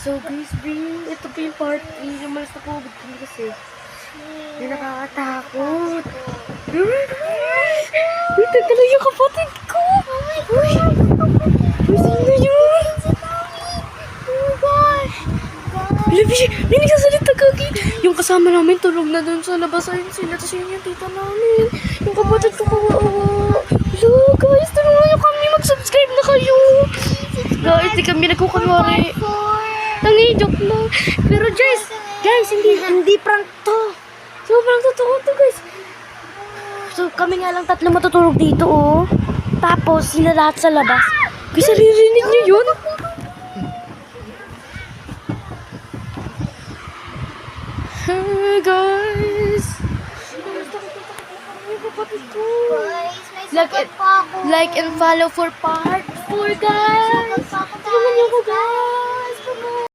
So guys, ito po yung part 3. Lumalas na po kami kasi. Hindi nakakatakot. Uy, tagtala yung kapatid ko. Uy, sino yun? Oh my gosh. Hindi nagsasalita kagi. Yung kasama namin tulog na dun sa labas. Ayun sila. Tapos yun yung tita namin. Yung kapatid ko kawawa. Hello guys, tulungan nyo kami. Mag-subscribe na kayo. Guys, di kami nagkukunwari. Tangi, joke lang. Pero guys, hindi prank to. Sobrang totoo to, guys. So, kami nga lang tatlo matutulog dito, oh. Tapos, sila lahat sa labas. Guys, naririnig nyo yun? Guys. Like and follow for part 4, guys. Tulungan nyo ko, guys.